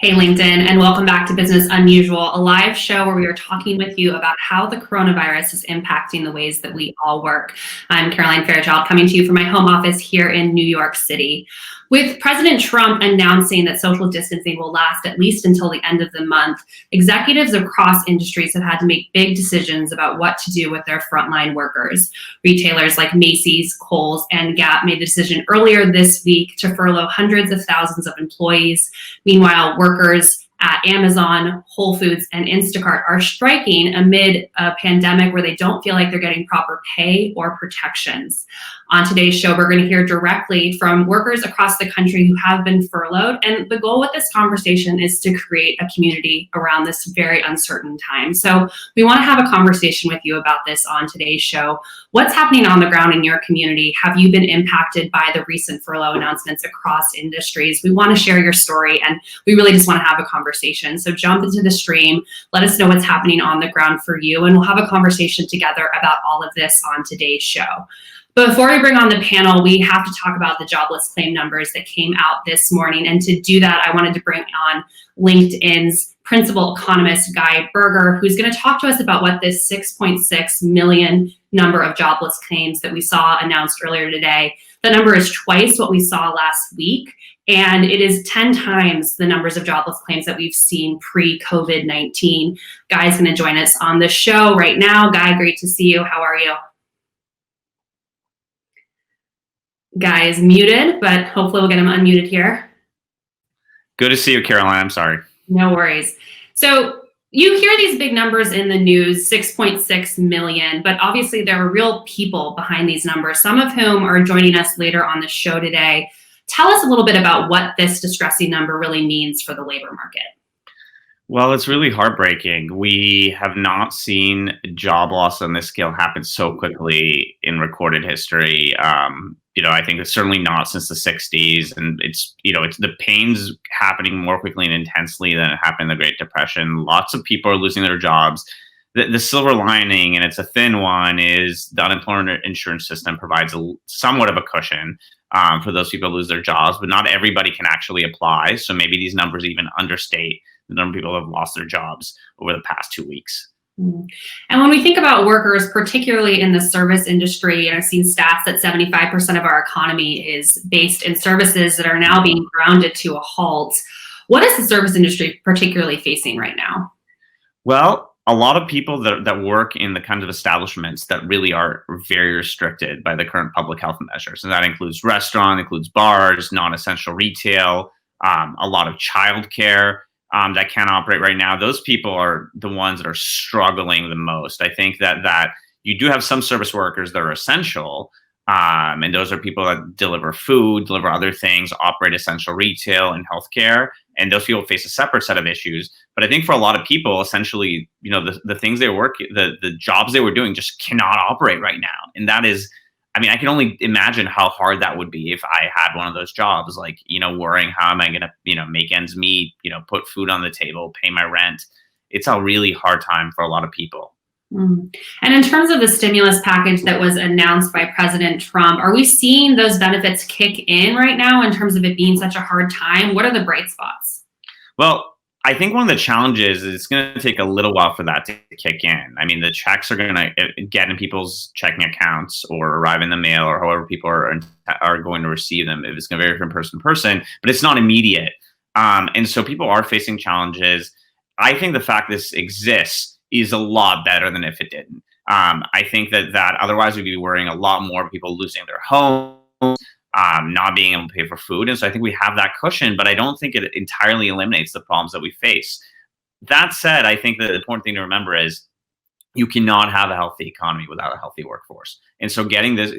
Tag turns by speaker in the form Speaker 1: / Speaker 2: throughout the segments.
Speaker 1: Hey, LinkedIn, and welcome back to Business Unusual, a live show where we are talking with you about how the coronavirus is impacting the ways that we all work. I'm Caroline Fairchild, coming to you from my home office here in New York City. With President Trump announcing that social distancing will last at least until the end of the month, executives across industries have had to make big decisions about what to do with their frontline workers. Retailers like Macy's, Kohl's, and Gap made the decision earlier this week to furlough hundreds of thousands of employees. Meanwhile, workers at Amazon, Whole Foods, and Instacart are striking amid a pandemic where they don't feel like they're getting proper pay or protections. On today's show, we're going to hear directly from workers across the country who have been furloughed. And the goal with this conversation is to create a community around this very uncertain time. So we want to have a conversation with you about this on today's show. What's happening on the ground in your community? Have you been impacted by the recent furlough announcements across industries? We want to share your story, and we really just want to have a conversation. So jump into the stream, let us know what's happening on the ground for you, and we'll have a conversation together about all of this on today's show. But before we bring on the panel, we have to talk about the jobless claim numbers that came out this morning. And to do that, I wanted to bring on LinkedIn's principal economist, Guy Berger, who's going to talk to us about what this 6.6 million number of jobless claims that we saw announced earlier today. The number is twice what we saw last week, and it is 10 times the numbers of jobless claims that we've seen pre-COVID-19. Guy's going to join us on the show right now. Guy, great to see you. How are you? Guy is muted, but hopefully we'll get him unmuted here.
Speaker 2: Good to see you, Caroline. I'm sorry.
Speaker 1: No worries. So you hear these big numbers in the news, 6.6 million, but obviously there are real people behind these numbers, some of whom are joining us later on the show today. Tell us a little bit about what this distressing number really means for the labor market.
Speaker 2: Well, it's really heartbreaking. We have not seen job loss on this scale happen so quickly in recorded history. I think it's certainly not since the 60s, and it's the pain's happening more quickly and intensely than it happened in the Great Depression. Lots of people are losing their jobs. The silver lining, and it's a thin one, is the unemployment insurance system provides somewhat of a cushion for those people who lose their jobs, but not everybody can actually apply. So maybe these numbers even understate the number of people who have lost their jobs over the past 2 weeks.
Speaker 1: And when we think about workers, particularly in the service industry, and I've seen stats that 75% of our economy is based in services that are now being grounded to a halt. What is the service industry particularly facing right now?
Speaker 2: Well, a lot of people that work in the kinds of establishments that really are very restricted by the current public health measures. And that includes restaurants, includes bars, non-essential retail, a lot of childcare. That can't operate right now. Those people are the ones that are struggling the most. I think that you do have some service workers that are essential, and those are people that deliver food, deliver other things, operate essential retail and healthcare, and those people face a separate set of issues. But I think for a lot of people, essentially, the things they work, the jobs they were doing just cannot operate right now, and that is. I mean, I can only imagine how hard that would be if I had one of those jobs, like, worrying how am I going to, make ends meet, put food on the table, pay my rent. It's a really hard time for a lot of people.
Speaker 1: And in terms of the stimulus package that was announced by President Trump, are we seeing those benefits kick in right now in terms of it being such a hard time? What are the bright spots?
Speaker 2: Well, I think one of the challenges is it's going to take a little while for that to kick in. I mean, the checks are going to get in people's checking accounts or arrive in the mail, or however people are going to receive them. It's going to vary from person to person, but it's not immediate. And so people are facing challenges. I think the fact this exists is a lot better than if it didn't. I think that otherwise we'd be worrying a lot more of people losing their homes, not being able to pay for food. And so I think we have that cushion, but I don't think it entirely eliminates the problems that we face. That said, I think the important thing to remember is you cannot have a healthy economy without a healthy workforce. And so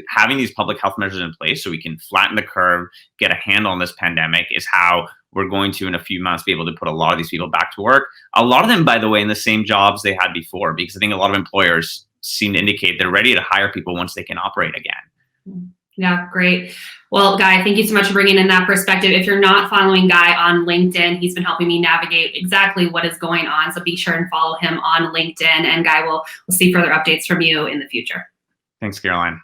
Speaker 2: having these public health measures in place so we can flatten the curve, get a handle on this pandemic, is how we're going to, in a few months, be able to put a lot of these people back to work. A lot of them, by the way, in the same jobs they had before, because I think a lot of employers seem to indicate they're ready to hire people once they can operate again.
Speaker 1: Yeah, great. Well, Guy, thank you so much for bringing in that perspective. If you're not following Guy on LinkedIn, he's been helping me navigate exactly what is going on. So be sure and follow him on LinkedIn. And Guy, we'll see further updates from you in the future.
Speaker 2: Thanks, Caroline.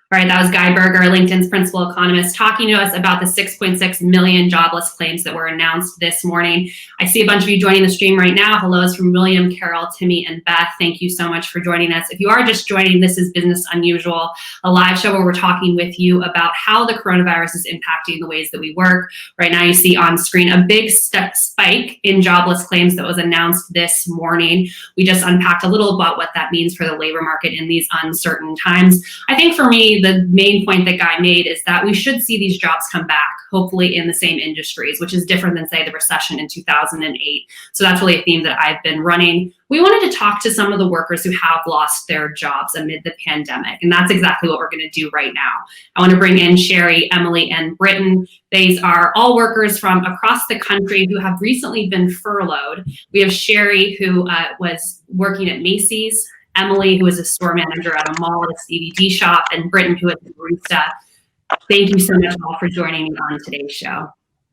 Speaker 1: All right, that was Guy Berger, LinkedIn's principal economist, talking to us about the 6.6 million jobless claims that were announced this morning. I see a bunch of you joining the stream right now. Hellos from William, Carol, Timmy, and Beth. Thank you so much for joining us. If you are just joining, this is Business Unusual, a live show where we're talking with you about how the coronavirus is impacting the ways that we work. Right now, you see on screen a big spike in jobless claims that was announced this morning. We just unpacked a little about what that means for the labor market in these uncertain times. I think for me, the main point that Guy made is that we should see these jobs come back, hopefully in the same industries, which is different than, say, the recession in 2008. So that's really a theme that I've been running. We wanted to talk to some of the workers who have lost their jobs amid the pandemic, and that's exactly what we're going to do right now. I want to bring in Sherry, Emily, and Britton. These are all workers from across the country who have recently been furloughed. We have Sherry, who was working at Macy's, Emily, who is a store manager at a mall at a CBD shop, and Britton, who is a barista. Thank you so much all for joining me on today's show.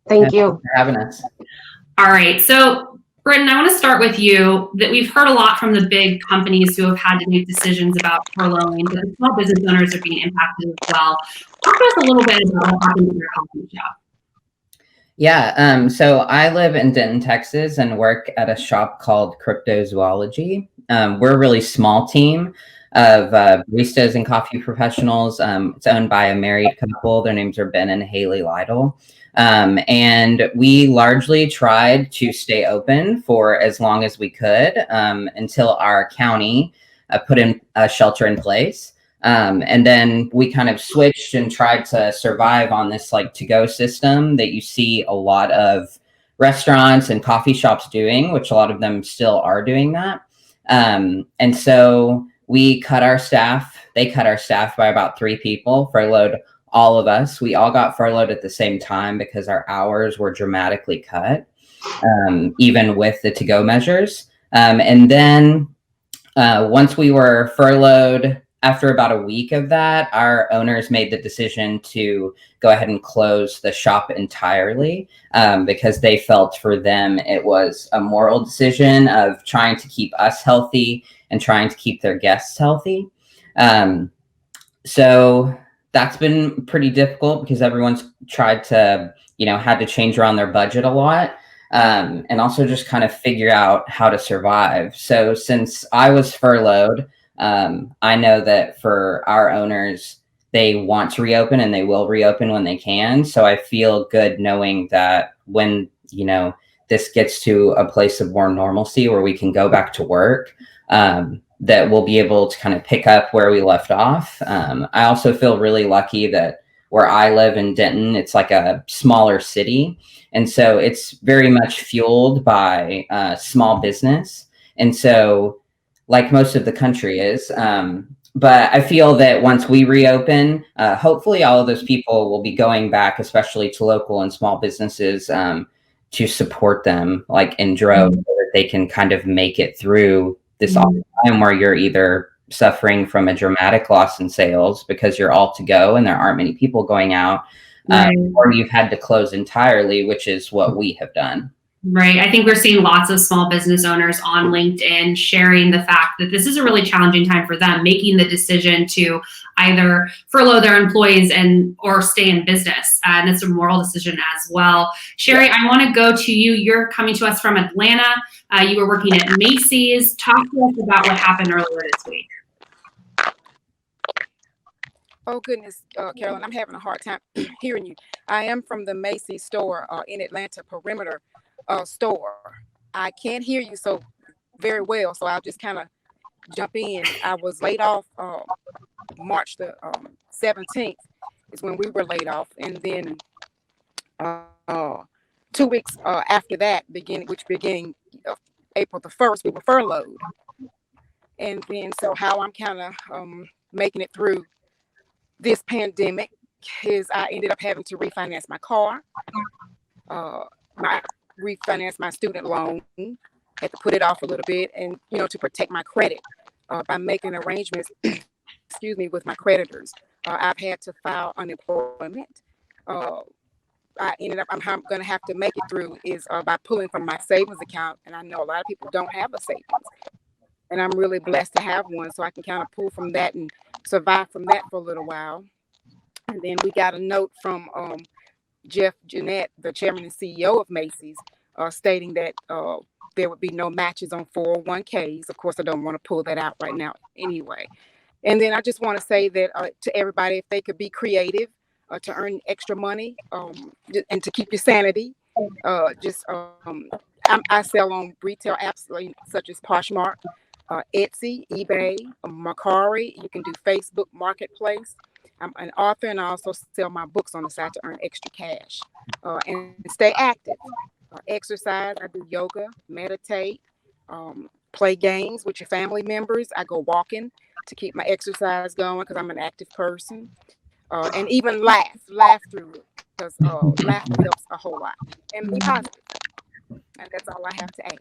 Speaker 3: Thank you
Speaker 4: for having us.
Speaker 1: All right, so Britton, I want to start with you. That we've heard a lot from the big companies who have had to make decisions about furloughing, but the small business owners are being impacted as well. Talk to us a little bit about what happened in your coffee shop.
Speaker 4: Yeah, so I live in Denton, Texas, and work at a shop called Cryptozoology. We're a really small team of baristas and coffee professionals. It's owned by a married couple. Their names are Ben and Haley Lytle. And we largely tried to stay open for as long as we could until our county put in a shelter in place. And then we kind of switched and tried to survive on this like to-go system that you see a lot of restaurants and coffee shops doing, which a lot of them still are doing that. And so we cut our staff. They cut our staff by about 3 people, furloughed all of us. We all got furloughed at the same time because our hours were dramatically cut, even with the to-go measures. And then once we were furloughed, after about a week of that, our owners made the decision to go ahead and close the shop entirely because they felt for them it was a moral decision of trying to keep us healthy and trying to keep their guests healthy. So that's been pretty difficult because everyone's tried to, had to change around their budget a lot and also just kind of figure out how to survive. So since I was furloughed, I know that for our owners, they want to reopen and they will reopen when they can. So I feel good knowing that when, this gets to a place of more normalcy where we can go back to work, that we'll be able to kind of pick up where we left off. I also feel really lucky that where I live in Denton, it's like a smaller city. And so it's very much fueled by small business. And so like most of the country is. But I feel that once we reopen, hopefully all of those people will be going back, especially to local and small businesses, to support them like in droves so that they can kind of make it through this time where you're either suffering from a dramatic loss in sales because you're all to go and there aren't many people going out, or you've had to close entirely, which is what we have done.
Speaker 1: Right. I think we're seeing lots of small business owners on LinkedIn sharing the fact that this is a really challenging time for them, making the decision to either furlough their employees or stay in business. And it's a moral decision as well. Sherry, I want to go to you. You're coming to us from Atlanta. You were working at Macy's. Talk to us about what happened earlier this week.
Speaker 5: Oh, goodness, Carolyn, I'm having a hard time hearing you. I am from the Macy's store in Atlanta, perimeter store. I can't hear you so very well, so I'll just kind of jump in. I was laid off March the 17th is when we were laid off, and then 2 weeks after that, beginning April the 1st, we were furloughed. And then so how I'm kind of making it through this pandemic is I ended up having to refinance my car, refinance my student loan, had to put it off a little bit, and to protect my credit by making arrangements with my creditors. I've had to file unemployment. I ended up, I'm going to have to make it through is by pulling from my savings account, and I know a lot of people don't have a savings, and I'm really blessed to have one, so I can kind of pull from that and survived from that for a little while. And then we got a note from Jeff Jeanette, the chairman and CEO of Macy's, stating that there would be no matches on 401ks. Of course, I don't want to pull that out right now anyway. And then I just want to say that to everybody, if they could be creative to earn extra money and to keep your sanity, I sell on retail apps such as Poshmark, Etsy, eBay, Mercari. You can do Facebook Marketplace. I'm an author, and I also sell my books on the side to earn extra cash and stay active. Exercise, I do yoga, meditate, play games with your family members. I go walking to keep my exercise going because I'm an active person. And even laugh through it because laughter helps a whole lot. And be positive. And that's all I have to add.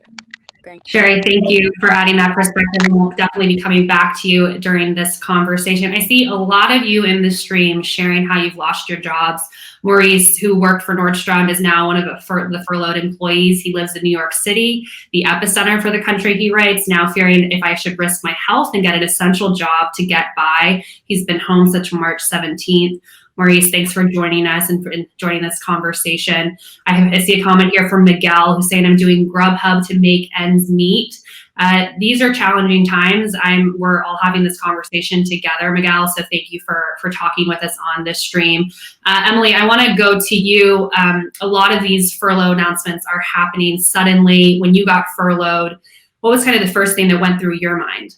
Speaker 5: Thank you.
Speaker 1: Sherry, thank you for adding that perspective, and we'll definitely be coming back to you during this conversation. I see a lot of you in the stream sharing how you've lost your jobs. Maurice, who worked for Nordstrom, is now one of the furloughed employees. He lives in New York City, the epicenter for the country, he writes, now fearing if I should risk my health and get an essential job to get by. He's been home since March 17th. Maurice, thanks for joining us and for joining this conversation. I see a comment here from Miguel who's saying, I'm doing Grubhub to make ends meet. These are challenging times. We're all having this conversation together, Miguel, so thank you for talking with us on this stream. Emily, I want to go to you. A lot of these furlough announcements are happening suddenly. When you got furloughed, what was kind of the first thing that went through your mind?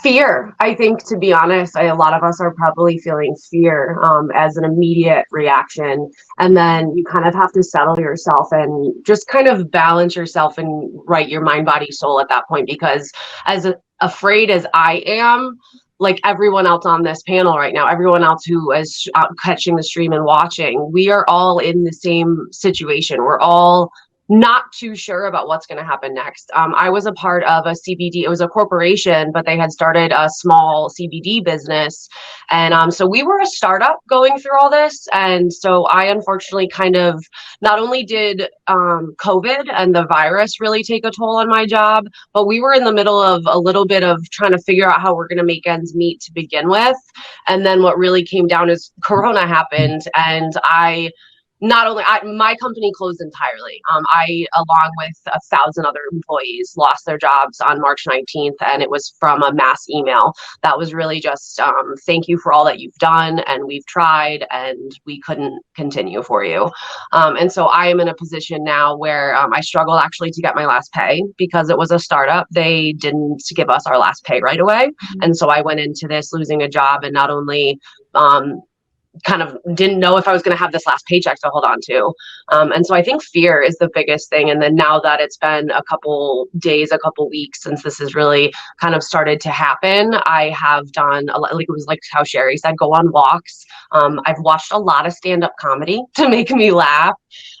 Speaker 3: Fear. I think, to be honest, a lot of us are probably feeling fear as an immediate reaction. And then you kind of have to settle yourself and just kind of balance yourself and right your mind, body, soul at that point. Because as afraid as I am, like everyone else on this panel right now, everyone else who is catching the stream and watching, we are all in the same situation. We're all not too sure about what's going to happen next. I was a part of a CBD. It was a corporation, but they had started a small CBD business. And so we were a startup going through all this. And so I unfortunately kind of, not only did COVID and the virus really take a toll on my job, but we were in the middle of a little bit of trying to figure out how we're going to make ends meet to begin with. And then what really came down is Corona happened. And my company closed entirely. I, along with 1,000 other employees, lost their jobs on March 19th, and it was from a mass email that was really just, thank you for all that you've done, and we've tried, and we couldn't continue for you. And so I am in a position now where I struggled actually to get my last pay because it was a startup. They didn't give us our last pay right away. And so I went into this losing a job and not only kind of didn't know if I was going to have this last paycheck to hold on to. And so I think fear is the biggest thing. And then now that it's been a couple days, a couple weeks since this has really kind of started to happen, I have done, like it was like how Sherry said, go on walks. I've watched a lot of stand-up comedy to make me laugh.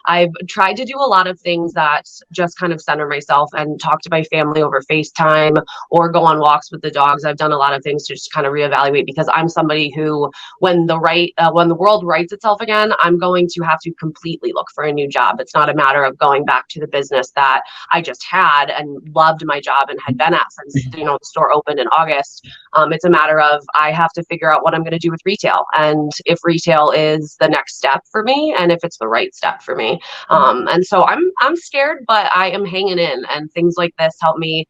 Speaker 3: I've tried to do a lot of things that just kind of center myself and talk to my family over FaceTime or go on walks with the dogs. I've done a lot of things to just kind of reevaluate because I'm somebody who, when the world rights itself again, I'm going to have to completely look for a new job. It's not a matter of going back to the business that I just had and loved my job and had been at since, the store opened in August. It's a matter of I have to figure out what I'm going to do with retail and if retail is the next step for me and if it's the right step for me. And so I'm scared, but I am hanging in, and things like this help me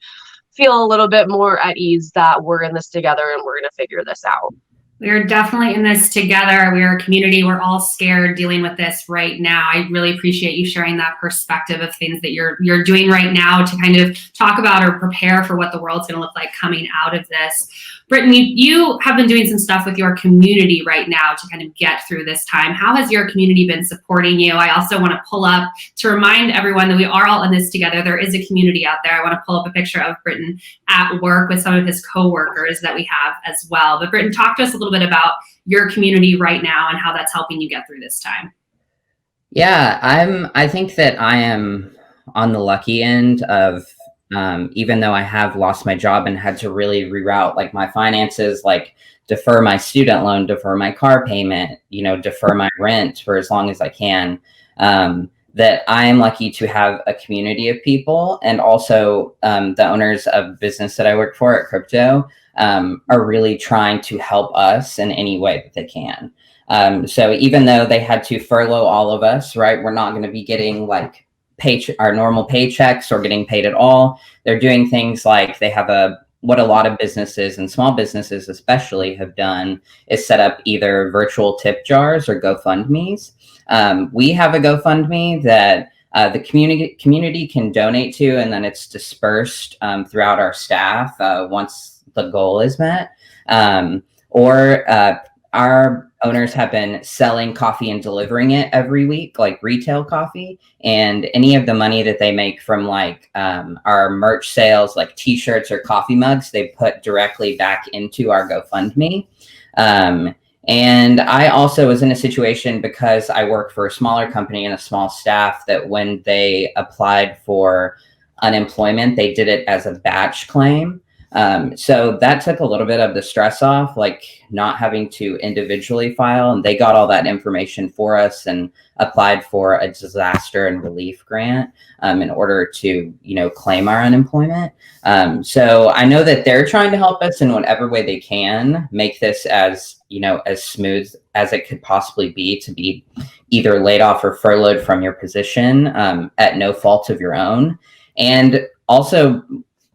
Speaker 3: feel a little bit more at ease that we're in this together and we're going to figure this out.
Speaker 1: We're definitely in this together. We're a community. We're all scared dealing with this right now. I really appreciate you sharing that perspective of things that you're doing right now to kind of talk about or prepare for what the world's going to look like coming out of this. Brittany, you have been doing some stuff with your community right now to kind of get through this time. How has your community been supporting you? I also want to pull up to remind everyone that we are all in this together. There is a community out there. I want to pull up a picture of Britton at work with some of his coworkers that we have as well. But Britton, talk to us a little bit about your community right now and how that's helping you get through this time.
Speaker 4: Yeah, I think that I am on the lucky end of even though I have lost my job and had to really reroute like my finances, like defer my student loan, defer my car payment, defer my rent for as long as I can, that I am lucky to have a community of people and also the owners of business that I work for at Crypto. are really trying to help us in any way that they can. So even though they had to furlough all of us, right, we're not going to be getting like our normal paychecks or getting paid at all. They're doing things like they have what a lot of businesses and small businesses especially have done is set up either virtual tip jars or GoFundMes. We have a GoFundMe that the community can donate to, and then it's dispersed throughout our staff once the goal is met. Our owners have been selling coffee and delivering it every week, like retail coffee, and any of the money that they make from like our merch sales, like t-shirts or coffee mugs, they put directly back into our GoFundMe. And I also was in a situation, because I work for a smaller company and a small staff, that when they applied for unemployment, they did it as a batch claim. So that took a little bit of the stress off, like not having to individually file, and they got all that information for us and applied for a disaster and relief grant in order to, claim our unemployment. So I know that they're trying to help us in whatever way they can, make this as, as smooth as it could possibly be to be either laid off or furloughed from your position at no fault of your own. And also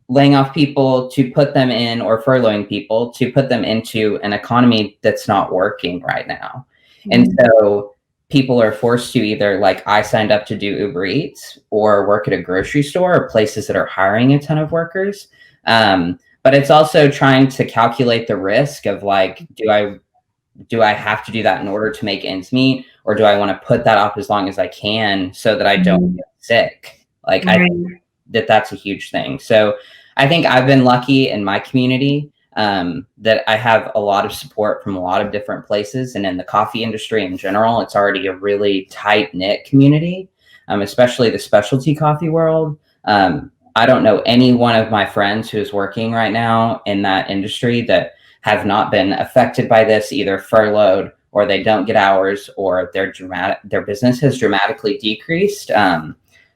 Speaker 4: laying off people to put them in, or furloughing people to put them into an economy that's not working right now. Mm-hmm. And so people are forced to either, like I signed up to do Uber Eats or work at a grocery store or places that are hiring a ton of workers. But it's also trying to calculate the risk of like, do I have to do that in order to make ends meet? Or do I want to put that off as long as I can so that I don't get sick? Like, I think that's a huge thing. So I think I've been lucky in my community that I have a lot of support from a lot of different places. And in the coffee industry in general, it's already a really tight-knit community, especially the specialty coffee world. I don't know any one of my friends who is working right now in that industry that have not been affected by this, either furloughed or they don't get hours, or their business has dramatically decreased.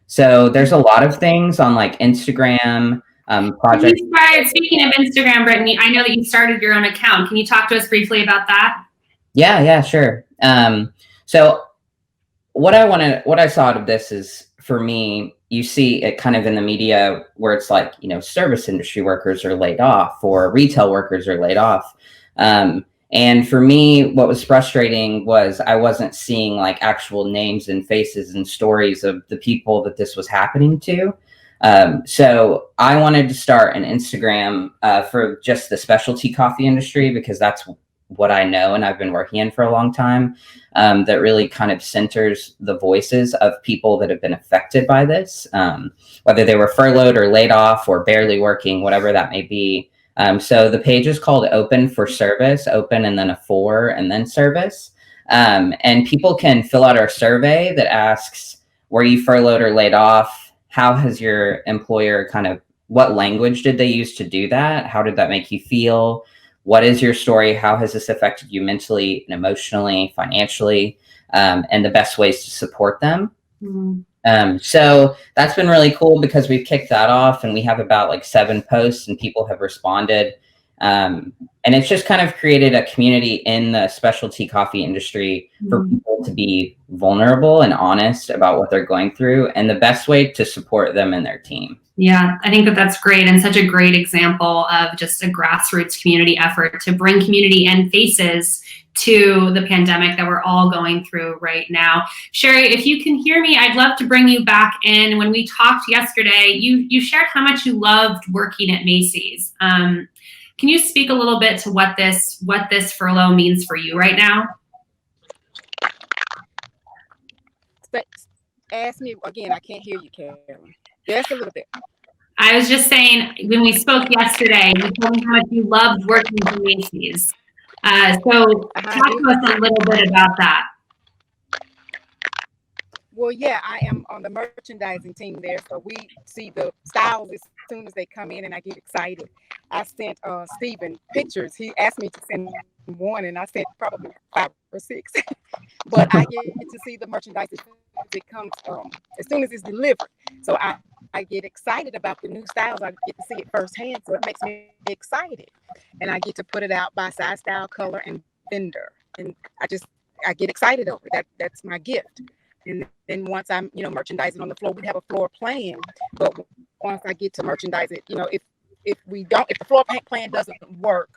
Speaker 4: So there's a lot of things on like Instagram, projects.
Speaker 1: Speaking of Instagram, Brittany, I know that you started your own account. Can you talk to us briefly about that?
Speaker 4: Yeah, sure. So what I saw out of this is, for me, you see it kind of in the media where it's like, service industry workers are laid off or retail workers are laid off. And for me, what was frustrating was I wasn't seeing like actual names and faces and stories of the people that this was happening to. So I wanted to start an Instagram for just the specialty coffee industry, because that's what I know and I've been working in for a long time, that really kind of centers the voices of people that have been affected by this, whether they were furloughed or laid off or barely working, whatever that may be. So the page is called Open for Service, open and then a for and then service. And people can fill out our survey that asks, were you furloughed or laid off? How has your employer what language did they use to do that? How did that make you feel? What is your story? How has this affected you mentally and emotionally, financially, and the best ways to support them? Mm-hmm. So that's been really cool, because we've kicked that off and we have about like 7 posts and people have responded. And it's just kind of created a community in the specialty coffee industry for people to be vulnerable and honest about what they're going through and the best way to support them and their team.
Speaker 1: Yeah, I think that that's great, and such a great example of just a grassroots community effort to bring community and faces to the pandemic that we're all going through right now. Sherry, if you can hear me, I'd love to bring you back in. When we talked yesterday, you shared how much you loved working at Macy's. Can you speak a little bit to what this furlough means for you right now?
Speaker 5: Ask me again. I can't hear you, Carolyn. Ask a little bit.
Speaker 1: I was just saying, when we spoke yesterday, you told me how much you loved working for Macy's. So talk to us a little bit about that.
Speaker 5: Well, yeah, I am on the merchandising team there, so we see the styles as soon as they come in, and I get excited. I sent Stephen pictures. He asked me to send one, and I sent probably 5 or 6. But I get to see the merchandise as soon as it comes, as soon as it's delivered. So I I get excited about the new styles. I get to see it firsthand, so it makes me excited. And I get to put it out by size, style, color, and vendor. And I get excited over it. That's my gift. And then once I'm, merchandising on the floor, we have a floor plan. But once I get to merchandise it, if the floor plan doesn't work,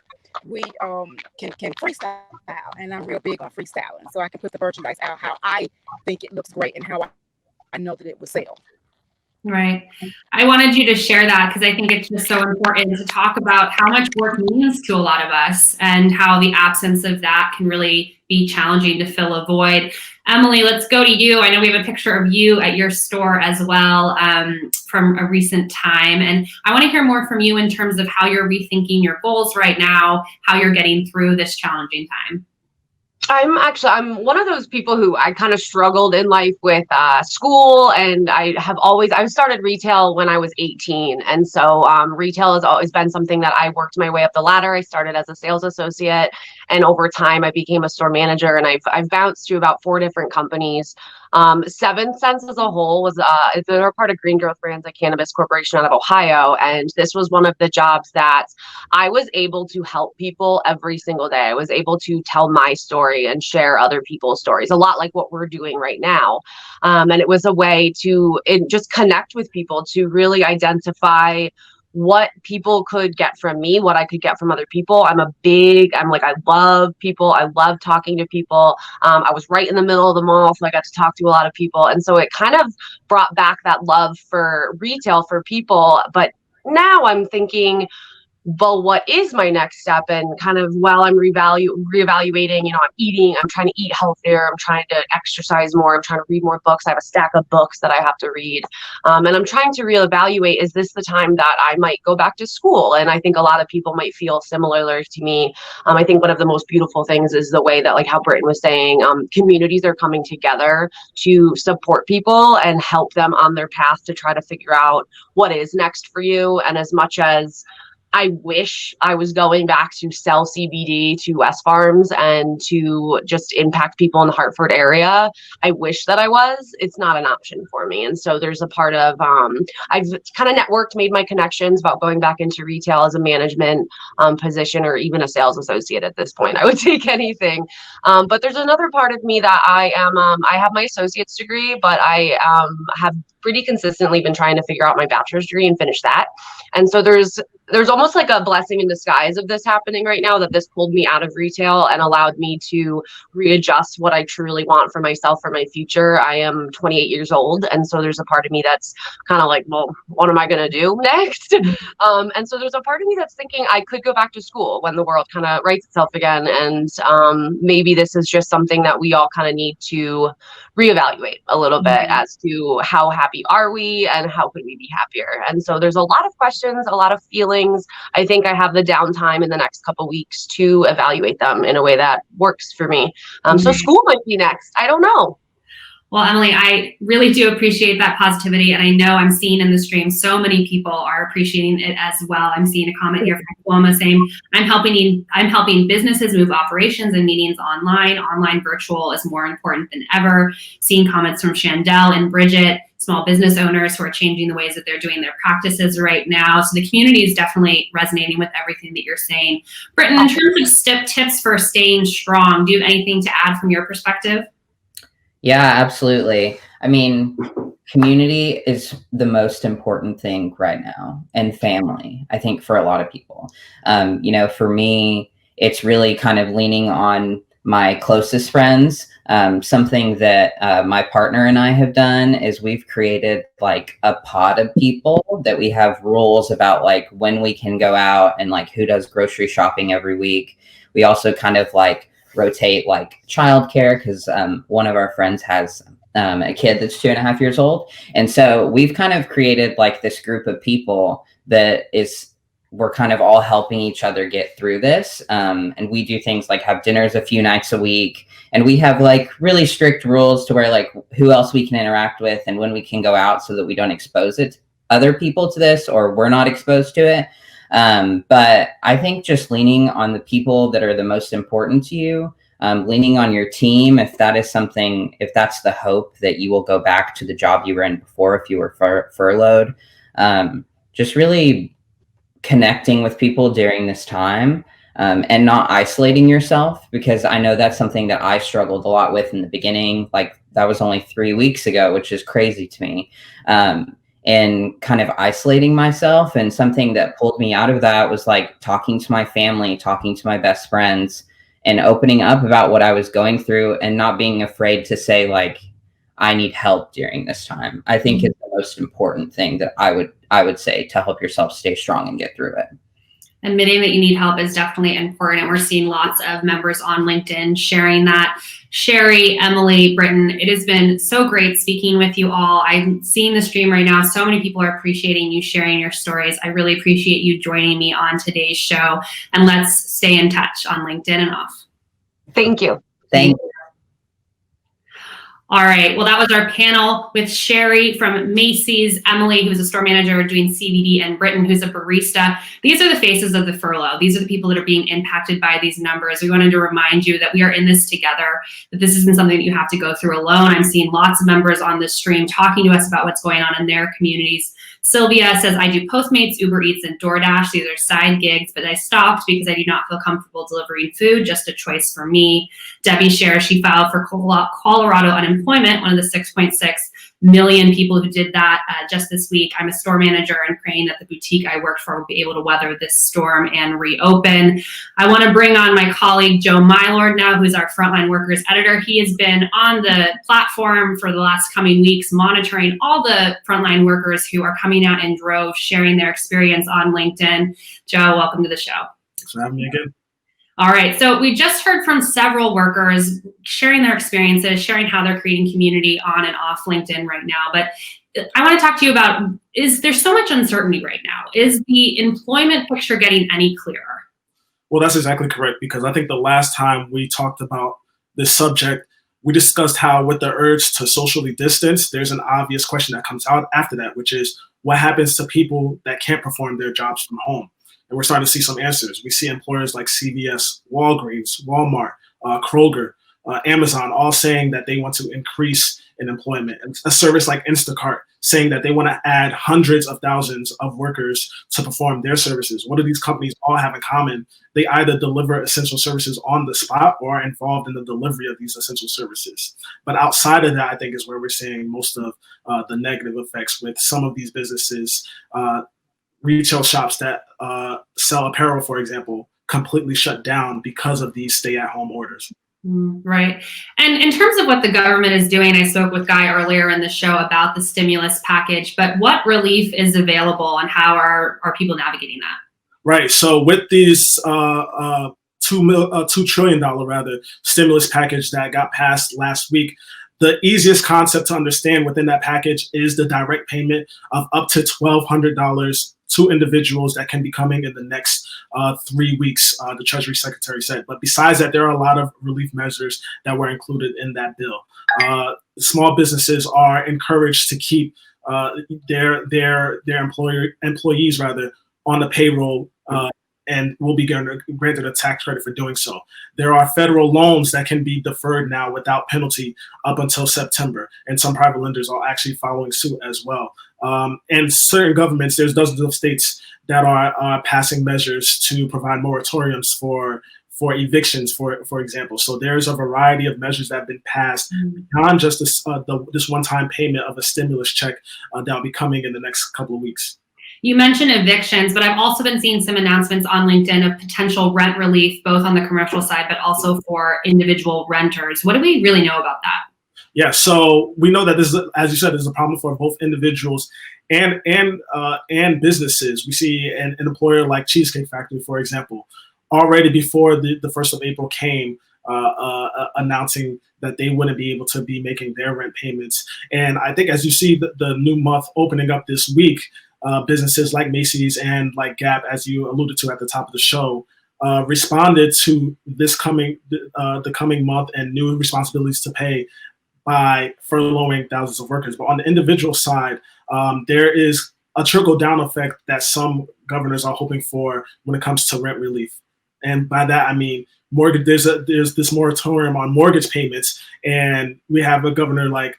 Speaker 5: we can freestyle, and I'm real big on freestyling, so I can put the merchandise out how I think it looks great and how I know that it will sell.
Speaker 1: Right. I wanted you to share that because I think it's just so important to talk about how much work means to a lot of us and how the absence of that can really be challenging to fill a void. Emily, let's go to you. I know we have a picture of you at your store as well from a recent time. And I want to hear more from you in terms of how you're rethinking your goals right now, how you're getting through this challenging time.
Speaker 3: I'm one of those people who I kind of struggled in life with school, and I started retail when I was 18. And so retail has always been something that I worked my way up the ladder. I started as a sales associate, and over time I became a store manager, and I've bounced to about 4 different companies. 7 Cents as a whole was they're part of Green Growth Brands, a cannabis corporation out of Ohio, and this was one of the jobs that I was able to help people every single day. I was able to tell my story and share other people's stories, a lot like what we're doing right now. And it was a way to just connect with people, to really identify what people could get from me, what I could get from other people. I love people. I love talking to people. I was right in the middle of the mall, so I got to talk to a lot of people. And so it kind of brought back that love for retail for people. But now I'm thinking, well, what is my next step? And kind of while I'm reevaluating, I'm trying to eat healthier. I'm trying to exercise more. I'm trying to read more books. I have a stack of books that I have to read. And I'm trying to reevaluate, is this the time that I might go back to school? And I think a lot of people might feel similar to me. I think one of the most beautiful things is the way that, like how Britton was saying, communities are coming together to support people and help them on their path to try to figure out what is next for you. And as much as I wish I was going back to sell CBD to West Farms and to just impact people in the Hartford area, I wish that I was. It's not an option for me. And so there's a part of, I've kind of networked, made my connections about going back into retail as a management position, or even a sales associate at this point. I would take anything. But there's another part of me that I have my associate's degree, but I have pretty consistently been trying to figure out my bachelor's degree and finish that. And so there's almost like a blessing in disguise of this happening right now, that this pulled me out of retail and allowed me to readjust what I truly want for myself, for my future. I am 28 years old. And so there's a part of me that's kind of like, well, what am I going to do next? And so there's a part of me that's thinking I could go back to school when the world kind of rights itself again. And maybe this is just something that we all kind of need to reevaluate a little bit as to how happy are we and how could we be happier. And so there's a lot of questions, a lot of feelings. I think I have the downtime in the next couple weeks to evaluate them in a way that works for me. So school might be next. I don't know.
Speaker 1: Well, Emily, I really do appreciate that positivity. And I know I'm seeing in the stream, so many people are appreciating it as well. I'm seeing a comment here from Paloma saying, I'm helping businesses move operations and meetings online. Online virtual is more important than ever. Seeing comments from Chandel and Bridget, small business owners who are changing the ways that they're doing their practices right now. So the community is definitely resonating with everything that you're saying. Britton, in terms of tips for staying strong, do you have anything to add from your perspective?
Speaker 4: Yeah, absolutely. I mean, community is the most important thing right now, and family, I think, for a lot of people. For me, it's really kind of leaning on my closest friends. Something that my partner and I have done is we've created like a pod of people that we have rules about, like when we can go out and like who does grocery shopping every week. We also kind of like rotate like childcare, because one of our friends has a kid that's 2.5 years old. And so we've kind of created like this group of people that we're kind of all helping each other get through this. And we do things like have dinners a few nights a week. And we have like really strict rules to where like who else we can interact with and when we can go out, so that we don't expose other people to this, or we're not exposed to it. But I think just leaning on the people that are the most important to you, leaning on your team, if that is something, if that's the hope that you will go back to the job you were in before, if you were furloughed, just really connecting with people during this time, and not isolating yourself, because I know that's something that I struggled a lot with in the beginning. Like, that was only 3 weeks ago, which is crazy to me. And kind of isolating myself, and something that pulled me out of that was like talking to my family, talking to my best friends, and opening up about what I was going through, and not being afraid to say, like, I need help during this time. I think is the most important thing that I would say to help yourself stay strong and get through it.
Speaker 1: Admitting that you need help is definitely important. And we're seeing lots of members on LinkedIn sharing that. Sherry, Emily, Britton, it has been so great speaking with you all. I'm seeing the stream right now. So many people are appreciating you sharing your stories. I really appreciate you joining me on today's show. And let's stay in touch on LinkedIn and off.
Speaker 3: Thank you.
Speaker 4: Thank you.
Speaker 1: All right. Well, that was our panel with Sherry from Macy's, Emily, who's a store manager doing CBD, and Britton, who's a barista. These are the faces of the furlough. These are the people that are being impacted by these numbers. We wanted to remind you that we are in this together, that this isn't something that you have to go through alone. I'm seeing lots of members on this stream talking to us about what's going on in their communities. Sylvia says, I do Postmates, Uber Eats, and DoorDash. These are side gigs, but I stopped because I do not feel comfortable delivering food, just a choice for me. Debbie shares she filed for Colorado unemployment, one of the 6.6 million people who did that just this week. I'm a store manager and praying that the boutique I worked for will be able to weather this storm and reopen. I want to bring on my colleague, Joe Mylord now, who's our frontline workers editor. He has been on the platform for the last coming weeks, monitoring all the frontline workers who are coming out in droves, sharing their experience on LinkedIn. Joe, welcome to the show.
Speaker 6: Thanks for having me again.
Speaker 1: All right, so we just heard from several workers sharing their experiences, sharing how they're creating community on and off LinkedIn right now. But I want to talk to you about, there's so much uncertainty right now. Is the employment picture getting any clearer?
Speaker 6: Well, that's exactly correct, because I think the last time we talked about this subject, we discussed how with the urge to socially distance, there's an obvious question that comes out after that, which is what happens to people that can't perform their jobs from home? And we're starting to see some answers. We see employers like CVS, Walgreens, Walmart, Kroger, Amazon, all saying that they want to increase in employment. And a service like Instacart saying that they want to add hundreds of thousands of workers to perform their services. What do these companies all have in common? They either deliver essential services on the spot or are involved in the delivery of these essential services. But outside of that, I think is where we're seeing most of the negative effects with some of these businesses. Retail shops that sell apparel, for example, completely shut down because of these stay-at-home orders.
Speaker 1: Right. And in terms of what the government is doing, I spoke with Guy earlier in the show about the stimulus package, but what relief is available and how are people navigating that?
Speaker 6: Right. So with these $2 trillion stimulus package that got passed last week, the easiest concept to understand within that package is the direct payment of up to $1,200 to individuals that can be coming in the next 3 weeks, the Treasury Secretary said. But besides that, there are a lot of relief measures that were included in that bill. Small businesses are encouraged to keep their employees on the payroll and will be granted a tax credit for doing so. There are federal loans that can be deferred now without penalty up until September, and some private lenders are actually following suit as well. And certain governments, there's dozens of states that are passing measures to provide moratoriums for evictions, for example. So there's a variety of measures that have been passed beyond just this one-time payment of a stimulus check that will be coming in the next couple of weeks.
Speaker 1: You mentioned evictions, but I've also been seeing some announcements on LinkedIn of potential rent relief, both on the commercial side, but also for individual renters. What do we really know about that?
Speaker 6: Yeah, so we know that this is, as you said, is a problem for both individuals and businesses. We see an employer like Cheesecake Factory, for example, already before the 1st of April came, announcing that they wouldn't be able to be making their rent payments. And I think as you see the new month opening up this week, businesses like Macy's and like Gap, as you alluded to at the top of the show, responded to this the coming month and new responsibilities to pay by furloughing thousands of workers. But on the individual side, there is a trickle-down effect that some governors are hoping for when it comes to rent relief. And by that, I mean, mortgage. There's this moratorium on mortgage payments, and we have a governor like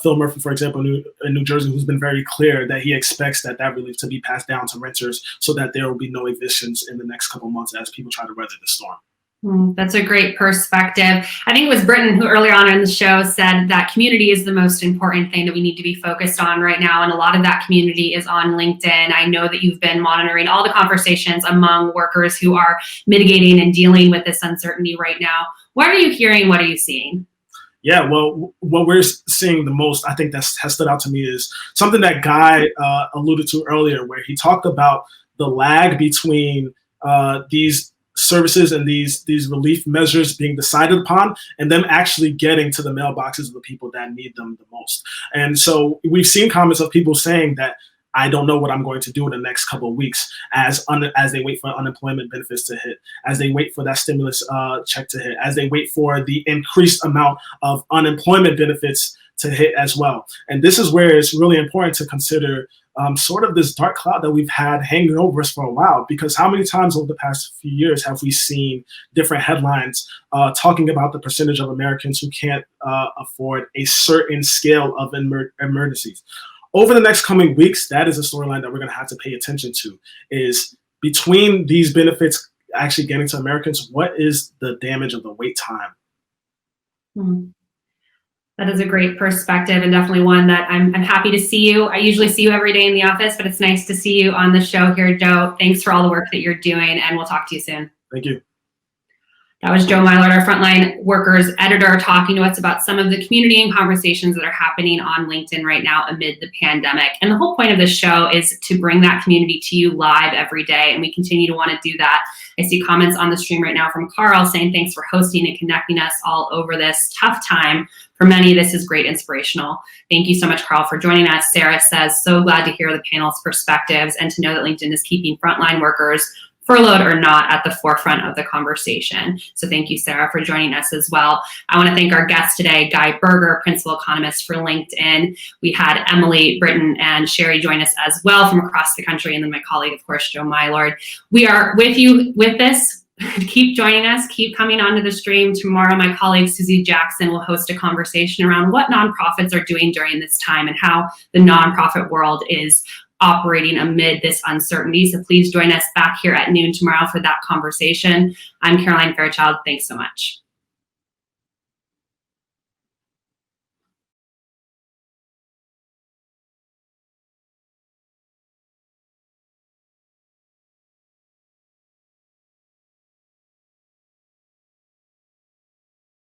Speaker 6: Phil Murphy, for example, in New Jersey, who's been very clear that he expects that relief to be passed down to renters so that there will be no evictions in the next couple months as people try to weather the storm.
Speaker 1: That's a great perspective. I think it was Britton who earlier on in the show said that community is the most important thing that we need to be focused on right now. And a lot of that community is on LinkedIn. I know that you've been monitoring all the conversations among workers who are mitigating and dealing with this uncertainty right now. What are you hearing? What are you seeing?
Speaker 6: Yeah, well, what we're seeing the most, I think that has stood out to me, is something that Guy alluded to earlier, where he talked about the lag between these services and these relief measures being decided upon and them actually getting to the mailboxes of the people that need them the most. And so we've seen comments of people saying that I don't know what I'm going to do in the next couple of weeks as they wait for unemployment benefits to hit, as they wait for that stimulus check to hit, as they wait for the increased amount of unemployment benefits to hit as well. And this is where it's really important to consider sort of this dark cloud that we've had hanging over us for a while, because how many times over the past few years have we seen different headlines talking about the percentage of Americans who can't afford a certain scale of emergencies? Over the next coming weeks, that is a storyline that we're going to have to pay attention to, is between these benefits actually getting to Americans, what is the damage of the wait time?
Speaker 1: That is a great perspective, and definitely one that I'm happy to see you. I usually see you every day in the office, but it's nice to see you on the show here, Joe. Thanks for all the work that you're doing, and we'll talk to you soon.
Speaker 6: Thank you.
Speaker 1: That was Joe Mylord, our frontline workers editor, talking to us about some of the community and conversations that are happening on LinkedIn right now amid the pandemic. And the whole point of this show is to bring that community to you live every day, and we continue to want to do that. I see comments on the stream right now from Carl saying thanks for hosting and connecting us all over this tough time. For many, this is great inspirational. Thank you so much, Carl, for joining us. Sarah says, so glad to hear the panel's perspectives and to know that LinkedIn is keeping frontline workers, furloughed or not, at the forefront of the conversation. So thank you, Sarah, for joining us as well. I want to thank our guests today, Guy Berger, Principal Economist for LinkedIn. We had Emily, Britton, and Sherry join us as well from across the country, and then my colleague, of course, Joe Mylord. We are with you with this. Keep joining us. Keep coming onto the stream. Tomorrow, my colleague Susie Jackson will host a conversation around what nonprofits are doing during this time and how the nonprofit world is operating amid this uncertainty. So please join us back here at noon tomorrow for that conversation. I'm Caroline Fairchild. Thanks so much.